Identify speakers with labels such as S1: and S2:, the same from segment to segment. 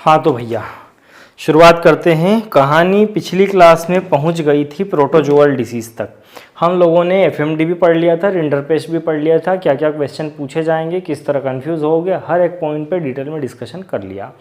S1: हाँ तो भैया शुरुआत करते हैं। कहानी पिछली क्लास में पहुंच गई थी प्रोटोजोअल डिसीज़ तक। हम लोगों ने एफएमडी भी पढ़ लिया था, रिंडरपेस्ट भी पढ़ लिया था, क्या क्या क्वेश्चन पूछे जाएंगे, किस तरह कंफ्यूज हो गया, हर एक पॉइंट पे डिटेल में डिस्कशन कर लिया।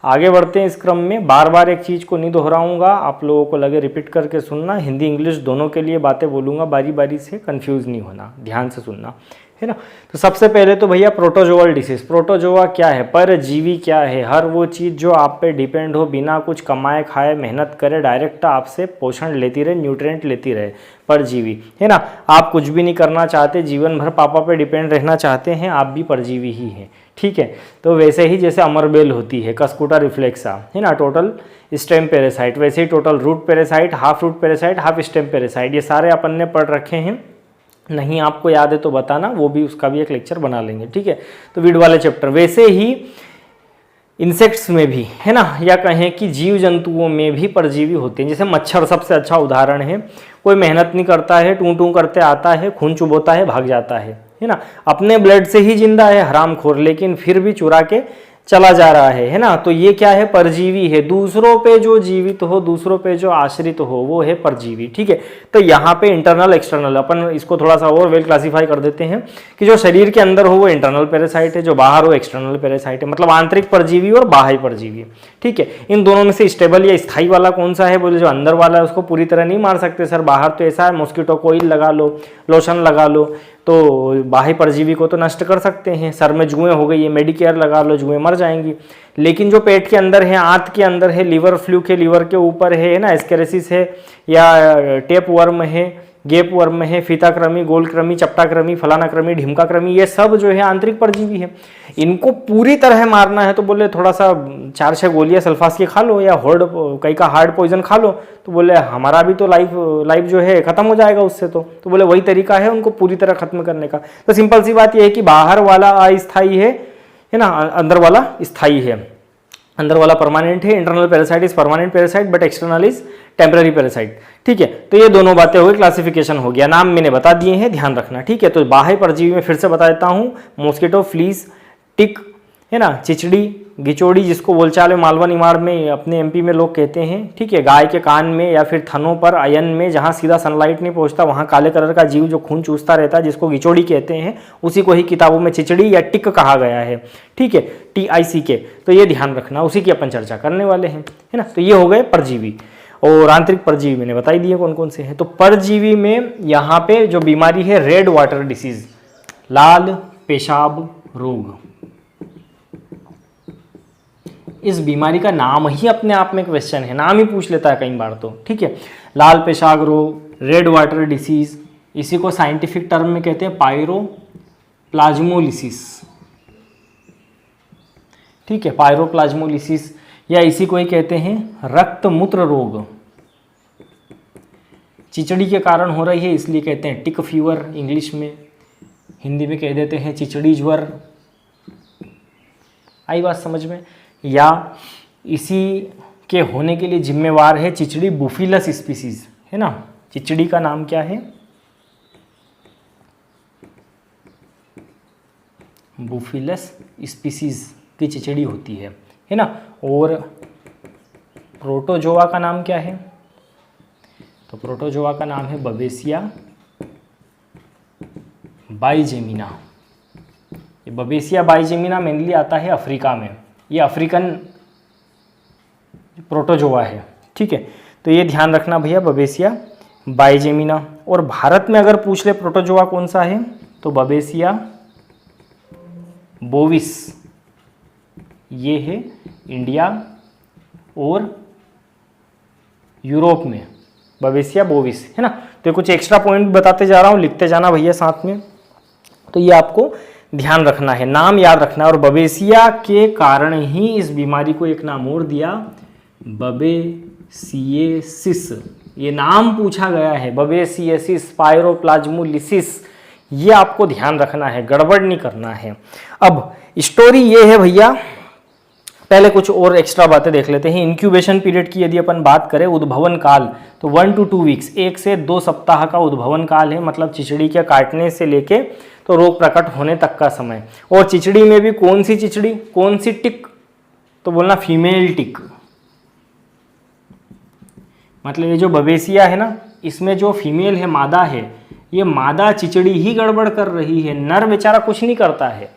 S1: आगे बढ़ते हैं इस क्रम में। बार बार एक चीज़ को नहीं दोहराऊंगा, आप लोगों को लगे रिपीट करके सुनना। हिंदी इंग्लिश दोनों के लिए बातें बोलूँगा, बारी बारी से, कन्फ्यूज़ नहीं होना, ध्यान से सुनना, है ना। तो सबसे पहले तो भैया प्रोटोजोअल डिसीज। प्रोटोजोआ क्या है, परजीवी क्या है? हर वो चीज़ जो आप पे डिपेंड हो, बिना कुछ कमाए खाए मेहनत करे, डायरेक्ट आपसे पोषण लेती रहे, न्यूट्रिएंट लेती रहे, परजीवी, है ना। आप कुछ भी नहीं करना चाहते, जीवन भर पापा पे डिपेंड रहना चाहते हैं, आप भी परजीवी ही हैं, ठीक है। तो वैसे ही जैसे अमरबेल होती है, कस्कुटा रिफ्लेक्सा, है ना, टोटल स्टेम पैरासाइट, वैसे ही total root parasite, half root parasite, half stem parasite, ये सारे अपन ने पढ़ रखे हैं। नहीं आपको याद है तो बताना, वो भी उसका भी एक लेक्चर बना लेंगे, ठीक है। तो वीड वाले चैप्टर। वैसे ही इंसेक्ट्स में भी, है ना, या कहें कि जीव जंतुओं में भी परजीवी होते हैं। जैसे मच्छर सबसे अच्छा उदाहरण है। कोई मेहनत नहीं करता है, टू टू करते आता है, खून चुबोता है, भाग जाता है ना। अपने ब्लड से ही जिंदा है हरामखोर, लेकिन फिर भी चुरा के चला जा रहा है ना। तो ये क्या है, परजीवी है। दूसरों पे जो जीवित हो, दूसरों पे जो आश्रित हो, वो है परजीवी, ठीक है। तो यहाँ पे इंटरनल एक्सटर्नल अपन इसको थोड़ा सा और वेल क्लासीफाई कर देते हैं कि जो शरीर के अंदर हो वो इंटरनल पैरासाइट है, जो बाहर हो एक्सटर्नल पैरासाइट है। मतलब आंतरिक परजीवी और बाह्य परजीवी, ठीक है। इन दोनों में से स्टेबल या स्थायी वाला कौन सा है? बोले जो अंदर वाला है उसको पूरी तरह नहीं मार सकते सर, बाहर तो ऐसा है मॉस्किटो कोइल लगा लो, लोशन लगा लो, तो बाह्य परजीवी को तो नष्ट कर सकते हैं। सर में जुएं हो गई है, मेडिकेयर लगा लो, जुएं मर जाएंगी। लेकिन जो पेट के अंदर है, आंत के अंदर है, लीवर फ्लूक है, लीवर के ऊपर है ना, एस्केरेसिस है, या टेप वर्म है, गेप वर्म है, फीताकृमि, गोलकृमि, चपटाकृमि, फलानाकृमि, ढिमकाकृमि, ये सब जो है आंतरिक परजीवी है। इनको पूरी तरह मारना है तो बोले थोड़ा सा 4-6 गोलियां सल्फास की खा लो, या कई का हार्ड पॉइजन खा लो, तो बोले हमारा भी तो लाइफ जो है खत्म हो जाएगा उससे। तो बोले वही तरीका है उनको पूरी तरह खत्म करने का। तो सिंपल सी बात यह है कि बाहर वाला अस्थायी है ना, अंदर वाला स्थायी है। अंदर वाला परमानेंट है, internal parasite is permanent parasite but external is temporary parasite, ठीक है। तो ये दोनों बातें हो गई, क्लासिफिकेशन हो गया, नाम मैंने बता दिए हैं, ध्यान रखना, ठीक है। तो बाह्य परजीवी में फिर से बता देता हूँ, मॉस्किटो, फ्लीस, टिक, है ना, चिचड़ी, गिचौड़ी, जिसको बोलचाल में मालवा निमाड़ में अपने एमपी में लोग कहते हैं, ठीक है। गाय के कान में या फिर थनों पर, अयन में, जहाँ सीधा सनलाइट नहीं पहुँचता, वहाँ काले कलर का जीव जो खून चूसता रहता है, जिसको गिचौड़ी कहते हैं, उसी को ही किताबों में चिचड़ी या टिक कहा गया है, ठीक है, TICK। तो ये ध्यान रखना, उसी की अपन चर्चा करने वाले हैं, है ना। तो ये हो गए परजीवी। और आंतरिक परजीवी मैंने बताई दिए कौन कौन से हैं। तो परजीवी में यहाँ पे जो बीमारी है रेड वाटर डिसीज, लाल पेशाब रोग, इस बीमारी का नाम ही अपने आप में क्वेश्चन है, नाम ही पूछ लेता है कई बार तो, ठीक है। लाल पेशाब रोग, रेड वाटर डिसीज, इसी को साइंटिफिक टर्म में कहते हैं पायरोप्लाज्मोलिसिस, ठीक है, पायरोप्लाज्मोलिसिस, या इसी को ही कहते हैं रक्त मूत्र रोग। चिचड़ी के कारण हो रही है इसलिए कहते हैं टिक फीवर, इंग्लिश में, हिंदी में कह देते हैं चिचड़ी ज्वर। आई बात समझ में? या इसी के होने के लिए जिम्मेवार है चिचड़ी बुफिलस स्पीसीज, है ना। चिचड़ी का नाम क्या है? बुफिलस स्पीसीज की चिचड़ी होती है ना। और प्रोटोजोआ का नाम क्या है? तो प्रोटोजोआ का नाम है बबेसिया बाइजेमिना। ये बबेसिया बाइजेमिना मेनली आता है अफ्रीका में, ये अफ्रीकन प्रोटोजोआ है, ठीक है। तो ये ध्यान रखना भैया, बबेसिया बाइजेमिना। और भारत में अगर पूछ ले प्रोटोजोआ कौन सा है, तो बबेसिया बोविस, ये है इंडिया और यूरोप में, बबेसिया बोविस, है ना। तो कुछ एक्स्ट्रा पॉइंट बताते जा रहा हूँ, लिखते जाना भैया साथ में। तो ये आपको ध्यान रखना है, नाम याद रखना है। और बबेसिया के कारण ही इस बीमारी को एक नाम और दिया, बबेसिएसिस। ये नाम पूछा गया है, बबेसिएसिस, पायरोप्लाज्मोलिसिस, ये आपको ध्यान रखना है, गड़बड़ नहीं करना है। अब स्टोरी ये है भैया, पहले कुछ और एक्स्ट्रा बातें देख लेते हैं। इंक्यूबेशन पीरियड की यदि अपन बात करें, उद्भवन काल, तो 1 to 2 वीक्स, 1 से 2 सप्ताह का उद्भवन काल है। मतलब चिचड़ी के काटने से लेके तो रोग प्रकट होने तक का समय। और चिचड़ी में भी कौन सी चिचड़ी, कौन सी टिक, तो बोलना फीमेल टिक। मतलब ये जो बवेसिया है ना, इसमें जो फीमेल है, मादा है, ये मादा चिचड़ी ही गड़बड़ कर रही है, नर बेचारा कुछ नहीं करता है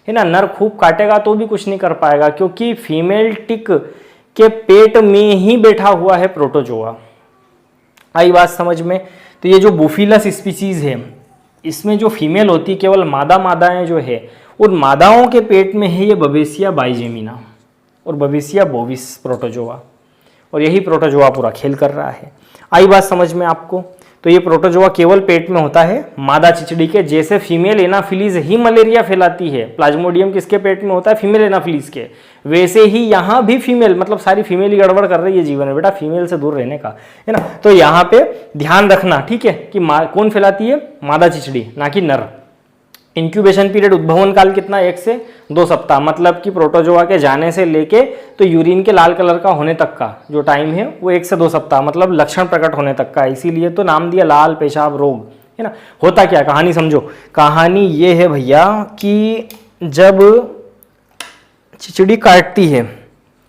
S1: ना। नर खूब काटेगा तो भी कुछ नहीं कर पाएगा, क्योंकि फीमेल टिक के पेट में ही बैठा हुआ है प्रोटोजोआ। आई बात समझ में? तो ये जो बुफिलस स्पीसीज है, इसमें जो फीमेल होती है, केवल मादा मादाएं जो है, उन मादाओं के पेट में है ये बवेसिया बाइजेमिना और बवेसिया बोविस प्रोटोजोआ, और यही प्रोटोजोआ पूरा खेल कर रहा है। आई बात समझ में आपको? तो ये प्रोटोजोआ केवल पेट में होता है मादा चिचड़ी के। जैसे फीमेल एनाफिलीज ही मलेरिया फैलाती है, प्लाज्मोडियम किसके पेट में होता है? फीमेल एनाफिलीज के। वैसे ही यहाँ भी फीमेल, मतलब सारी फीमेल ही गड़बड़ कर रही है जीवन में, बेटा फीमेल से दूर रहने का, है ना। तो यहाँ पे ध्यान रखना, ठीक है, कि कौन फैलाती है? मादा चिचड़ी, ना कि नर। इंक्यूबेशन पीरियड, उद्भवन काल कितना? 1 से 2 सप्ताह। मतलब कि प्रोटोजोआ के जाने से लेके तो यूरिन के लाल कलर का होने तक का जो टाइम है वो 1 से 2 सप्ताह, मतलब लक्षण प्रकट होने तक का। इसीलिए तो नाम दिया लाल पेशाब रोग, है ना। होता क्या? कहानी समझो। कहानी ये है भैया कि जब चिचड़ी काटती है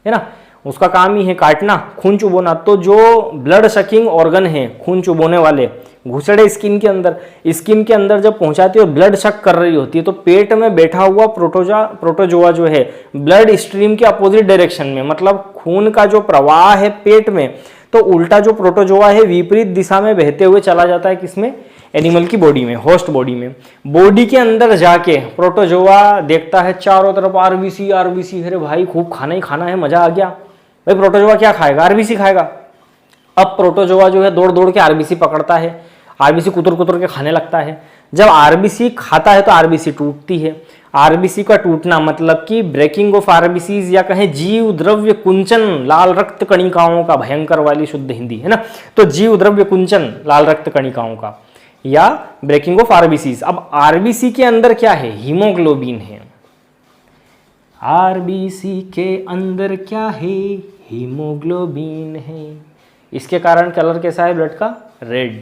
S1: ना, उसका काम ही है काटना, खून चुबोना। तो जो ब्लड सकिंग ऑर्गन है, खून चुबोने वाले घुसड़े स्किन के अंदर जब पहुंचाती है और ब्लड शक कर रही होती है, तो पेट में बैठा हुआ प्रोटोजोआ जो है ब्लड स्ट्रीम के अपोजिट डायरेक्शन में, मतलब खून का जो प्रवाह है पेट में, तो उल्टा जो प्रोटोजोआ है विपरीत दिशा में बहते हुए चला जाता है। किसमें? एनिमल की बॉडी में, होस्ट बॉडी में। बॉडी के अंदर जाके प्रोटोजोआ देखता है चारों तरफ आरबीसी आरबीसी, अरे भाई खूब खाना ही खाना है, मजा आ गया। भाई प्रोटोजोआ क्या खाएगा? आरबीसी खाएगा। अब प्रोटोजोआ जो है दौड़ दौड़ के आरबीसी पकड़ता है, आरबीसी कुतर कुतर के खाने लगता है। जब आरबीसी खाता है तो आरबीसी टूटती है। आरबीसी का टूटना मतलब कि ब्रेकिंग ऑफ आरबीसीज, या कहें जीव द्रव्य कुंचन, लाल रक्त कणिकाओं का, भयंकर वाली शुद्ध हिंदी, है ना। तो जीव द्रव्य कुंचन लाल रक्त कणिकाओं का, या ब्रेकिंग ऑफ आरबीसीज। अब आरबीसी के अंदर क्या है? हीमोग्लोबिन है। आरबीसी के अंदर क्या है? हीमोग्लोबिन है। इसके कारण कलर कैसा है ब्लड का? रेड।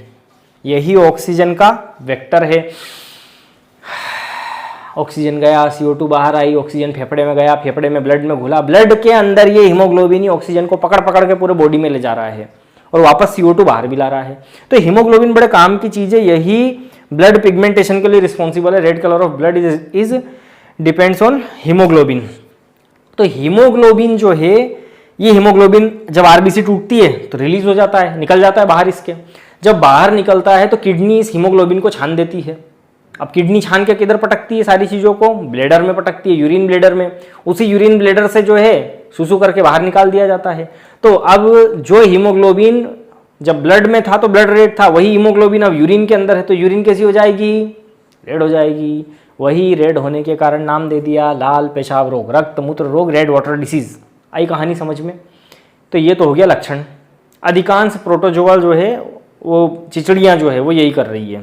S1: यही ऑक्सीजन का वेक्टर है। ऑक्सीजन गया, CO2 बाहर आई, ऑक्सीजन फेफड़े में गया, फेफड़े में ब्लड में घुला, ब्लड के अंदर ये हीमोग्लोबिन ही ऑक्सीजन को पकड़ पकड़ के पूरे बॉडी में ले जा रहा है और वापस CO2 बाहर भी ला रहा है। तो हीमोग्लोबिन बड़े काम की चीज है, यही ब्लड पिगमेंटेशन के लिए रिस्पॉन्सिबल है। Red colour of blood is depends on haemoglobin. तो हीमोग्लोबिन जो है, ये हीमोग्लोबिन जब आरबीसी टूटती है तो रिलीज हो जाता है, निकल जाता है बाहर इसके। जब बाहर निकलता है तो किडनी इस हीमोग्लोबिन को छान देती है। अब किडनी छान के किधर पटकती है? सारी चीज़ों को ब्लेडर में पटकती है, यूरिन ब्लेडर में। उसी यूरिन ब्लेडर से जो है सुसु करके बाहर निकाल दिया जाता है। तो अब जो हीमोग्लोबिन जब ब्लड में था तो ब्लड रेड था, वही हीमोग्लोबिन अब यूरिन के अंदर है तो यूरिन कैसी हो जाएगी? रेड हो जाएगी। वही रेड होने के कारण नाम दे दिया लाल पेशाब रोग, रक्त मूत्र रोग, रेड वाटर डिसीज। आई कहानी समझ में? तो ये तो हो गया लक्षण। अधिकांश प्रोटोजोआ जो है वो चिचड़ियाँ जो है वो यही कर रही है,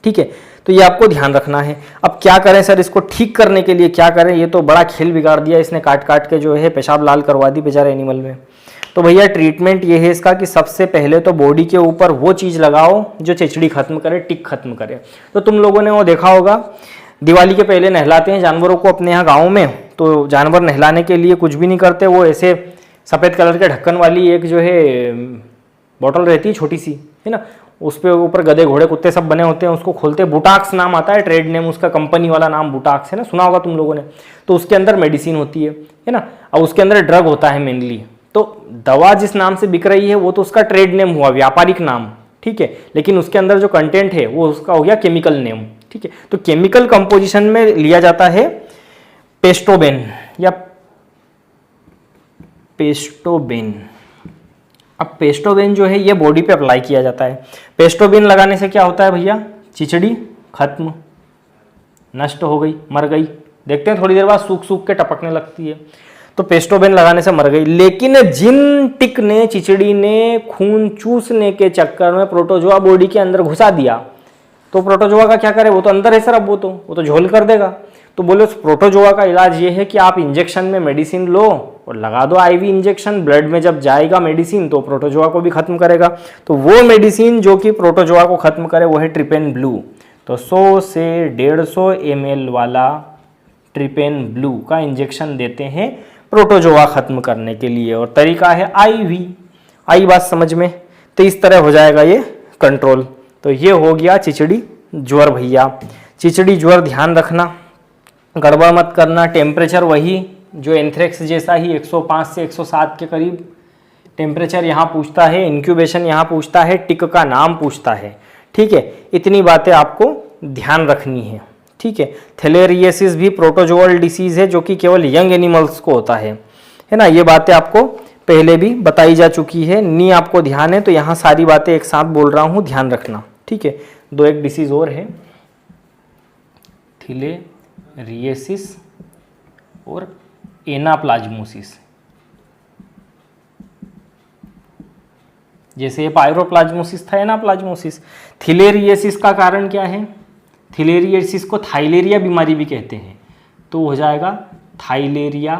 S1: ठीक है। तो ये आपको ध्यान रखना है। अब क्या करें सर, इसको ठीक करने के लिए क्या करें? ये तो बड़ा खेल बिगाड़ दिया इसने, काट काट के जो है पेशाब लाल करवा दी बेचारे एनिमल में। तो भैया ट्रीटमेंट ये है इसका कि सबसे पहले तो बॉडी के ऊपर वो चीज़ लगाओ जो चिचड़ी खत्म करे, टिक खत्म करे। तो तुम लोगों ने वो देखा होगा, दिवाली के पहले नहलाते हैं जानवरों को अपने यहाँ गाँव में। तो जानवर नहलाने के लिए कुछ भी नहीं करते, वो ऐसे सफ़ेद कलर के ढक्कन वाली एक जो है बॉटल रहती है छोटी सी, है ना, उस पे ऊपर गधे घोड़े कुत्ते सब बने होते हैं, उसको खोलते, बुटाक्स नाम आता है, ट्रेड नेम उसका, कंपनी वाला नाम बुटाक्स है ना, सुना होगा तुम लोगों ने। तो उसके अंदर मेडिसिन होती है ना, और उसके अंदर ड्रग होता है मेनली। तो दवा जिस नाम से बिक रही है वो तो उसका ट्रेड नेम हुआ, व्यापारिक नाम, ठीक है, लेकिन उसके अंदर जो कंटेंट है वो उसका हो गया केमिकल नेम, ठीक है। तो केमिकल कंपोजिशन में लिया जाता है पेस्टोबेन या पेस्टोबेन। अब पेस्टोबेन जो है ये बॉडी पे अप्लाई किया जाता है। पेस्टोबेन लगाने से क्या होता है भैया? चिचड़ी खत्म, नष्ट हो गई, मर गई। देखते हैं थोड़ी देर बाद सूख सूख के टपकने लगती है। तो पेस्टोबेन लगाने से मर गई। लेकिन जिन टिक ने, चिचड़ी ने खून चूसने के चक्कर में प्रोटोजोआ बॉडी के अंदर घुसा दिया, तो प्रोटोजोआ का क्या करे? वो तो अंदर है सर, अब वो तो झोल कर देगा। तो बोले उस प्रोटोजोआ का इलाज ये है कि आप इंजेक्शन में मेडिसिन लो और लगा दो आईवी इंजेक्शन। ब्लड में जब जाएगा मेडिसिन तो प्रोटोजोआ को भी खत्म करेगा। तो वो मेडिसिन जो कि प्रोटोजोआ को खत्म करे वो है ट्रिपेन ब्लू। तो 100 से 150 ml वाला ट्रिपेन ब्लू का इंजेक्शन देते हैं प्रोटोजोआ खत्म करने के लिए, और तरीका है IV। आई बात समझ में? तो इस तरह हो जाएगा ये कंट्रोल। तो ये हो गया चिचड़ी ज्वर भैया। चिचड़ी ज्वर ध्यान रखना, गड़बड़ मत करना। टेम्परेचर वही जो एंथ्रेक्स जैसा ही 105 से 107 के करीब टेम्परेचर यहाँ पूछता है, इंक्यूबेशन यहाँ पूछता है, टिक का नाम पूछता है। ठीक है, इतनी बातें आपको ध्यान रखनी है। ठीक है, थैलेरियसिस भी प्रोटोजोअल डिसीज है जो कि केवल यंग एनिमल्स को होता है ना। ये बातें आपको पहले भी बताई जा चुकी है, नी आपको ध्यान है तो यहाँ सारी बातें एक साथ बोल रहा हूँ, ध्यान रखना। ठीक है, दो एक डिसीज और है, थैलेरियसिस और एनाप्लाज्मोसिस। जैसे ये पायरोप्लाज्मोसिस था, एनाप्लाज्मोसिस। थैलेरियसिस का कारण क्या है? थैलेरियसिस को थाइलेरिया बीमारी भी कहते हैं, तो हो जाएगा थाइलेरिया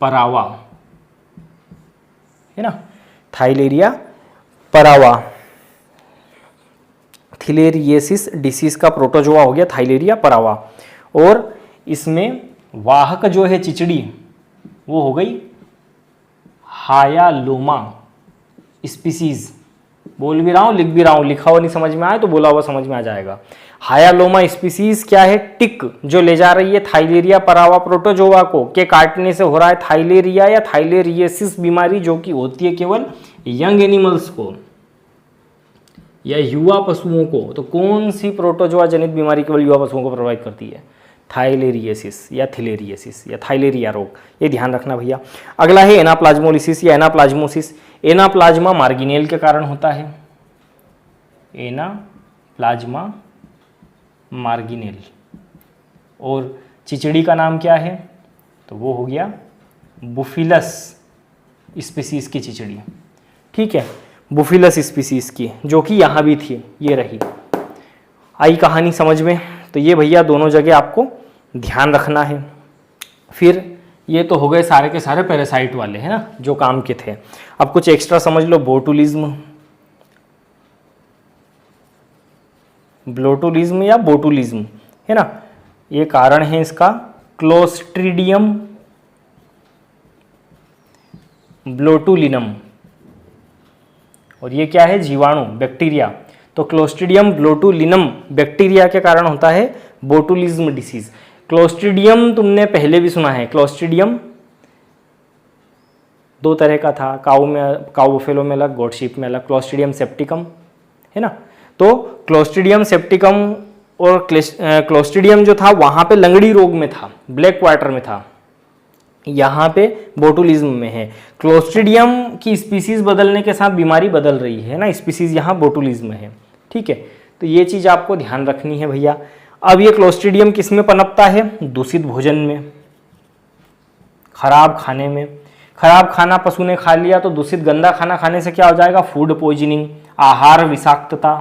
S1: परावा, है ना, थाइलेरिया परावा। थैलेरियसिस डिसीज का प्रोटोजोआ हो गया थाइलेरिया परावा, और इसमें वाहक जो है चिचड़ी वो हो गई हायालोमा स्पीसीज। बोल भी रहा हूँ, लिख भी रहा हूँ, लिखा हुआ नहीं समझ में आए तो बोला हुआ समझ में आ जाएगा। हायालोमा स्पीसीज क्या है? टिक जो ले जा रही है थाइलेरिया परावा प्रोटोजोआ को के काटने से हो रहा है थाइलेरिया या थाइलेरियसिस बीमारी, जो कि होती है केवल यंग एनिमल्स को या युवा पशुओं को। तो कौन सी प्रोटोजोआ जनित बीमारी केवल युवा पशुओं को प्रभावित करती है? थाइलेरियसिस या थैलेरियसिस या थाइलेरिया रोग, ये ध्यान रखना भैया। अगला है एनाप्लाज्मोलिसिस या एनाप्लाज्मोसिस। एनाप्लाज्मा मार्गिनेल के कारण होता है, एनाप्लाज्मा मार्गिनेल। और चिचड़ी का नाम क्या है? तो वो हो गया बुफिलस स्पीसीज की चिचड़ी। ठीक है, बुफिलस स्पीसीज की, जो कि यहाँ भी थी, ये रही। आई कहानी समझ में? तो ये भैया दोनों जगह आपको ध्यान रखना है। फिर ये तो हो गए सारे के सारे पैरासाइट वाले, है ना, जो काम के थे। अब कुछ एक्स्ट्रा समझ लो। बोटुलिज्म, ब्लोटुलिज्म या बोटुलिज्म, है ना, ये कारण है इसका क्लोस्ट्रीडियम ब्लोटुलिनम, और ये क्या है? जीवाणु, बैक्टीरिया। तो क्लोस्ट्रीडियम ब्लोटुलिनम बैक्टीरिया के कारण होता है बोटुलिज्म डिसीज। क्लोस्ट्रीडियम तुमने पहले भी सुना है। क्लोस्ट्रीडियम दो तरह का था, काऊ बफेलो में अलग, गोट शीप में अलग। क्लोस्ट्रीडियम सेप्टिकम, है ना। तो क्लोस्ट्रीडियम सेप्टिकम और क्लोस्ट्रीडियम जो था वहाँ पे लंगड़ी रोग में था, ब्लैक क्वार्टर में था, यहाँ पे बोटुलिज्म में है। क्लोस्ट्रीडियम की स्पीसीज बदलने के साथ बीमारी बदल रही है ना, स्पीसीज यहाँ बोटुलिज्म है। ठीक है, तो ये चीज़ आपको ध्यान रखनी है भैया। अब ये क्लोस्ट्रीडियम किस में पनपता है? दूषित भोजन में, खराब खाने में। खराब खाना पशु ने खा लिया तो दूषित गंदा खाना खाने से क्या हो जाएगा? फूड पॉइजनिंग, आहार विषाक्तता।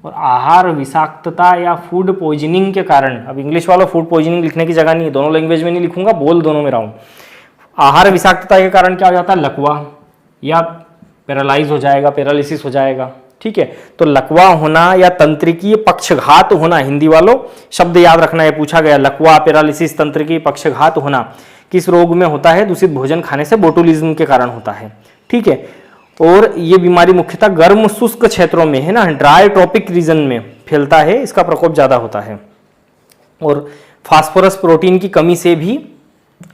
S1: और आहार विषाक्तता या फूड पॉइजनिंग के कारण, अब इंग्लिश वालों फूड पॉइजनिंग लिखने की जगह नहीं है, दोनों लैंग्वेज में नहीं लिखूंगा, बोल दोनों में रहा हूँ। आहार विषाक्तता के कारण क्या हो जाता है? लकवा या पैरालाइज हो जाएगा, पैरालिसिस हो जाएगा। ठीक है, तो लकवा होना या तंत्रिकीय पक्षघात होना, हिंदी वालों शब्द याद रखना, है पूछा गया। लकवा, पैरालिसिस, तंत्रिकीय पक्षघात होना किस रोग में होता है? दूषित भोजन खाने से, बोटुलिज्म के कारण होता है। ठीक है, और ये बीमारी मुख्यतः गर्म शुष्क क्षेत्रों में, है ना, ड्राई ट्रॉपिक रीजन में फैलता है, इसका प्रकोप ज़्यादा होता है। और फास्फोरस प्रोटीन की कमी से भी,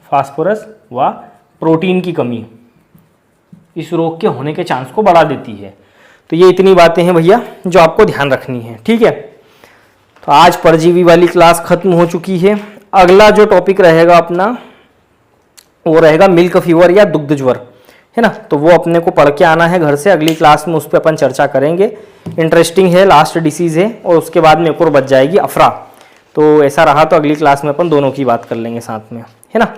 S1: फास्फोरस व प्रोटीन की कमी इस रोग के होने के चांस को बढ़ा देती है। तो ये इतनी बातें हैं भैया जो आपको ध्यान रखनी है। ठीक है, तो आज परजीवी वाली क्लास खत्म हो चुकी है। अगला जो टॉपिक रहेगा अपना वो रहेगा मिल्क फीवर या दुग्ध ज्वर, है ना। तो वो अपने को पढ़ के आना है घर से, अगली क्लास में उस पर अपन चर्चा करेंगे। इंटरेस्टिंग है, लास्ट डिसीज है, और उसके बाद में एक और बच जाएगी अफरा। तो ऐसा रहा तो अगली क्लास में अपन दोनों की बात कर लेंगे साथ में, है ना।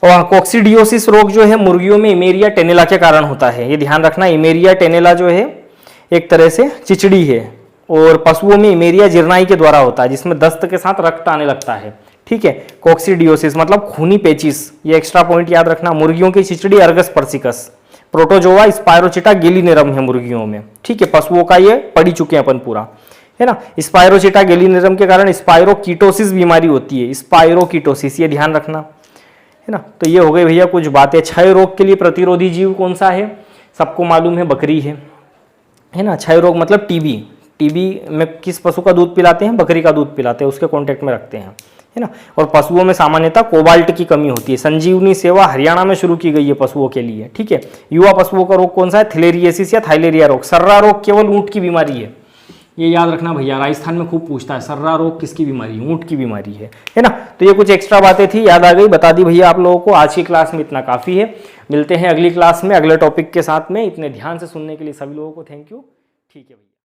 S1: और कोक्सीडियोसिस रोग जो है मुर्गियों में इमेरिया टेनेला के कारण होता है, ये ध्यान रखना। इमेरिया टेनेला जो है एक तरह से चिचड़ी है, और पशुओं में इमेरिया जिरनाई के द्वारा होता है, जिसमें दस्त के साथ रक्त आने लगता है। ठीक है, कोक्सीडियोसिस मतलब खूनी पेचिस, ये एक्स्ट्रा पॉइंट याद रखना। मुर्गियों की चिचड़ी अर्गस पर्सिकस, प्रोटोजोआ स्पायरोचिटा गेलिनेरम है मुर्गियों में। ठीक है, पशुओं का ये पढ़ी चुके हैं अपन पूरा, है ना। स्पायरोचिटा गेलिनेरम के कारण स्पायरोकीटोसिस बीमारी होती है, स्पायरोकीटोसिस, ये ध्यान रखना। है ना। तो ये हो गई भैया कुछ बातें। क्षय रोग के लिए प्रतिरोधी जीव कौन सा है, सबको मालूम है बकरी है ना। क्षय रोग मतलब टीबी, टीबी में किस पशु का दूध पिलाते हैं, बकरी का दूध पिलाते हैं, उसके कांटेक्ट में रखते हैं, है ना। और पशुओं में सामान्यतः कोबाल्ट की कमी होती है। संजीवनी सेवा हरियाणा में शुरू की गई है पशुओं के लिए, ठीक है। युवा पशुओं का रोग कौन सा है, थिलेरियसिस या थाइलेरिया रोग। सर्रा रोग केवल ऊंट की बीमारी है, ये याद रखना भैया, राजस्थान में खूब पूछता है सर्रा रोग किसकी बीमारी, ऊंट की बीमारी है ना। तो ये कुछ एक्स्ट्रा बातें थी, याद आ गई, बता दी भैया आप लोगों को। आज की क्लास में इतना काफ़ी है, मिलते हैं अगली क्लास में अगले टॉपिक के साथ में। इतने ध्यान से सुनने के लिए सभी लोगों को थैंक यू, ठीक है भैया।